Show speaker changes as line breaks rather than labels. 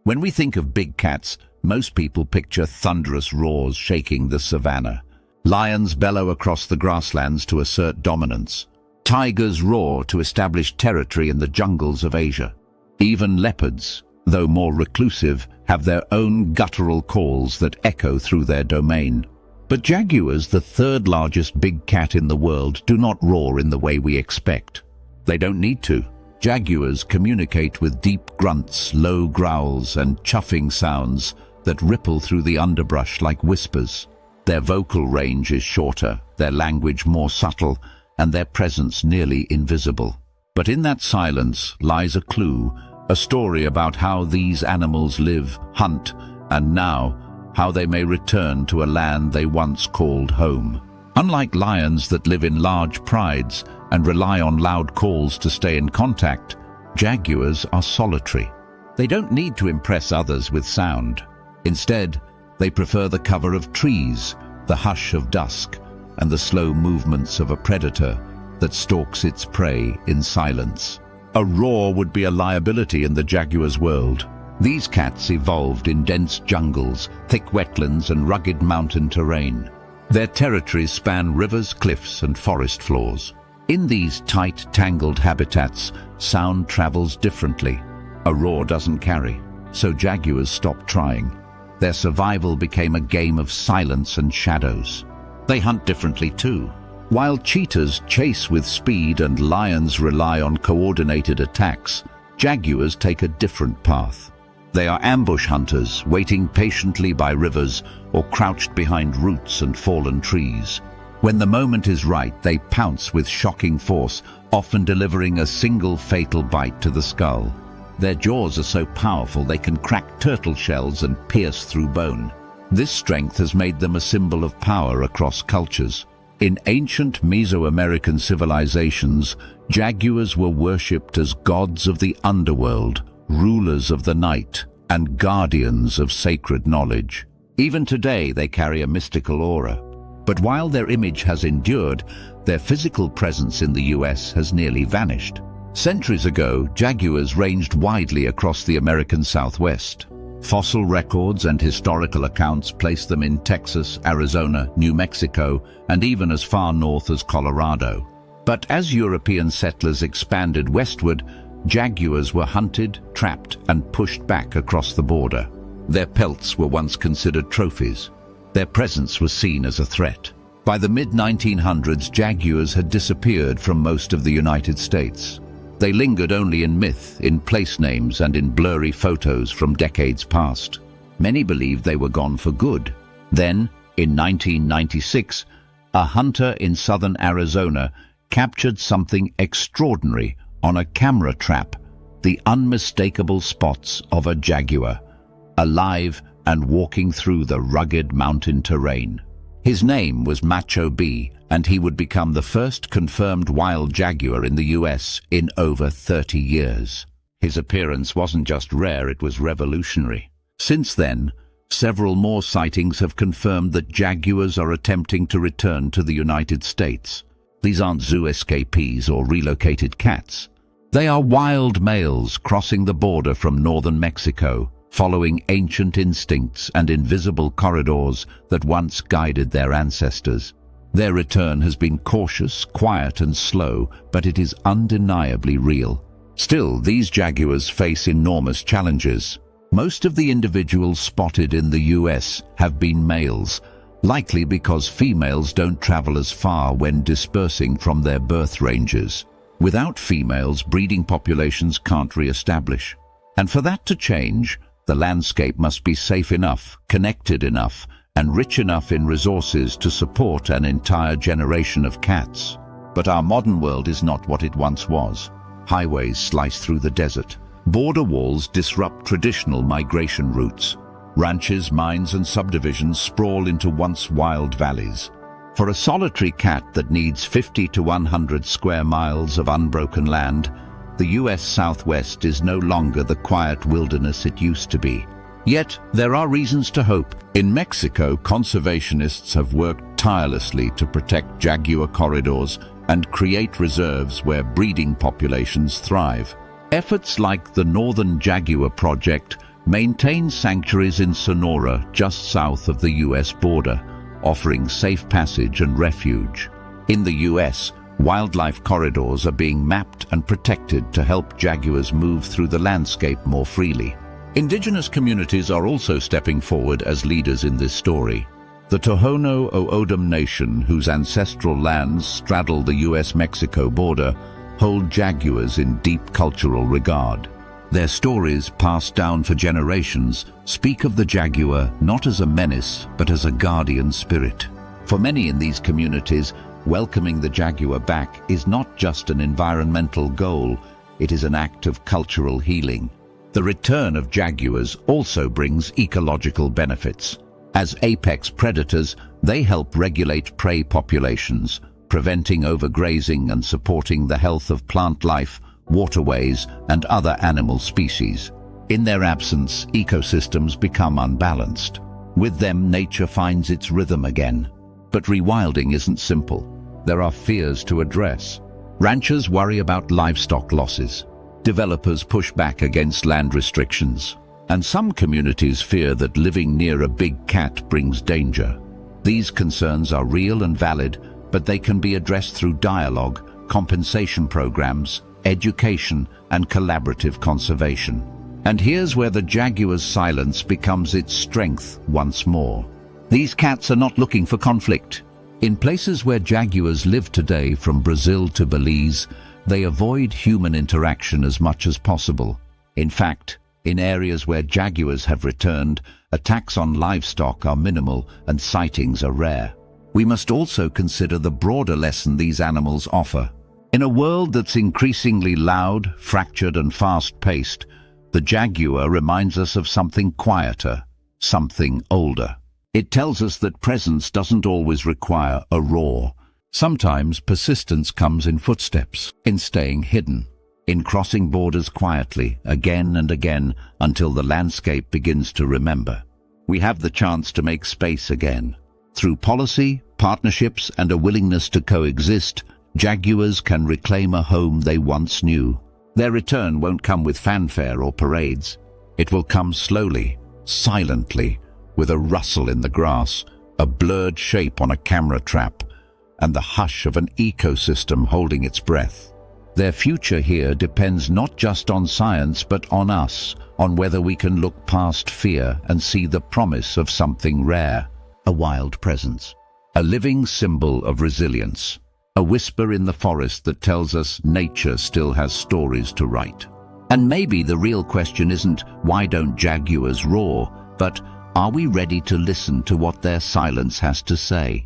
When we think of big cats, most people picture thunderous roars shaking the savannah. Lions bellow across the grasslands to assert dominance. Tigers roar to establish territory in the jungles of Asia. Even leopards, though more reclusive, have their own guttural calls that echo through their domain. But jaguars, the third largest big cat in the world, do not roar in the way we expect. They don't need to. Jaguars communicate with deep grunts, low growls, and chuffing sounds that ripple through the underbrush like whispers. Their vocal range is shorter, their language more subtle, and their presence nearly invisible. But in that silence lies a clue, a story about how these animals live, hunt, and now, how they may return to a land they once called home. Unlike lions that live in large prides and rely on loud calls to stay in contact, jaguars are solitary. They don't need to impress others with sound. Instead, they prefer the cover of trees, the hush of dusk, and the slow movements of a predator that stalks its prey in silence. A roar would be a liability in the jaguar's world. These cats evolved in dense jungles, thick wetlands, and rugged mountain terrain. Their territories span rivers, cliffs, and forest floors. In these tight, tangled habitats, sound travels differently. A roar doesn't carry, so jaguars stopped trying. Their survival became a game of silence and shadows. They hunt differently too. While cheetahs chase with speed and lions rely on coordinated attacks, jaguars take a different path. They are ambush hunters, waiting patiently by rivers or crouched behind roots and fallen trees. When the moment is right, they pounce with shocking force, often delivering a single fatal bite to the skull. Their jaws are so powerful they can crack turtle shells and pierce through bone. This strength has made them a symbol of power across cultures. In ancient Mesoamerican civilizations, jaguars were worshipped as gods of the underworld, rulers of the night, and guardians of sacred knowledge. Even today, they carry a mystical aura. But while their image has endured, their physical presence in the US has nearly vanished. Centuries ago, jaguars ranged widely across the American Southwest. Fossil records and historical accounts place them in Texas, Arizona, New Mexico, and even as far north as Colorado. But as European settlers expanded westward, jaguars were hunted, trapped, and pushed back across the border. Their pelts were once considered trophies. Their presence was seen as a threat. By the mid-1900s, jaguars had disappeared from most of the United States. They lingered only in myth, in place names, and in blurry photos from decades past. Many believed they were gone for good. Then, in 1996, a hunter in southern Arizona captured something extraordinary on a camera trap, the unmistakable spots of a jaguar, alive and walking through the rugged mountain terrain. His name was Macho B, and he would become the first confirmed wild jaguar in the US in over 30 years. His appearance wasn't just rare, it was revolutionary. Since then, several more sightings have confirmed that jaguars are attempting to return to the United States. These aren't zoo escapees or relocated cats. They are wild males crossing the border from northern Mexico, following ancient instincts and invisible corridors that once guided their ancestors. Their return has been cautious, quiet, and slow, but it is undeniably real. Still, these jaguars face enormous challenges. Most of the individuals spotted in the US have been males, likely because females don't travel as far when dispersing from their birth ranges. Without females, breeding populations can't re-establish. And for that to change, the landscape must be safe enough, connected enough, and rich enough in resources to support an entire generation of cats. But our modern world is not what it once was. Highways slice through the desert. Border walls disrupt traditional migration routes. Ranches, mines, and subdivisions sprawl into once wild valleys. For a solitary cat that needs 50 to 100 square miles of unbroken land, the US Southwest is no longer the quiet wilderness it used to be. Yet, there are reasons to hope. In Mexico, conservationists have worked tirelessly to protect jaguar corridors and create reserves where breeding populations thrive. Efforts like the Northern Jaguar Project maintain sanctuaries in Sonora just south of the US border, offering safe passage and refuge. In the US, wildlife corridors are being mapped and protected to help jaguars move through the landscape more freely. Indigenous communities are also stepping forward as leaders in this story. The Tohono O'odham Nation, whose ancestral lands straddle the US-Mexico border, hold jaguars in deep cultural regard. Their stories, passed down for generations, speak of the jaguar not as a menace, but as a guardian spirit. For many in these communities, welcoming the jaguar back is not just an environmental goal, it is an act of cultural healing. The return of jaguars also brings ecological benefits. As apex predators, they help regulate prey populations, preventing overgrazing and supporting the health of plant life, waterways, and other animal species. In their absence, ecosystems become unbalanced. With them, nature finds its rhythm again. But rewilding isn't simple. There are fears to address. Ranchers worry about livestock losses. Developers push back against land restrictions. And some communities fear that living near a big cat brings danger. These concerns are real and valid, but they can be addressed through dialogue, compensation programs, education, and collaborative conservation. And here's where the jaguar's silence becomes its strength once more. These cats are not looking for conflict. In places where jaguars live today, from Brazil to Belize, they avoid human interaction as much as possible. In fact, in areas where jaguars have returned, attacks on livestock are minimal and sightings are rare. We must also consider the broader lesson these animals offer. In a world that's increasingly loud, fractured, and fast-paced, the jaguar reminds us of something quieter, something older. It tells us that presence doesn't always require a roar. Sometimes persistence comes in footsteps, in staying hidden, in crossing borders quietly, again and again, until the landscape begins to remember. We have the chance to make space again. Through policy, partnerships, and a willingness to coexist, jaguars can reclaim a home they once knew. Their return won't come with fanfare or parades. It will come slowly, silently, with a rustle in the grass, a blurred shape on a camera trap, and the hush of an ecosystem holding its breath. Their future here depends not just on science but on us, on whether we can look past fear and see the promise of something rare, a wild presence, a living symbol of resilience, a whisper in the forest that tells us nature still has stories to write. And maybe the real question isn't why don't jaguars roar, but are we ready to listen to what their silence has to say?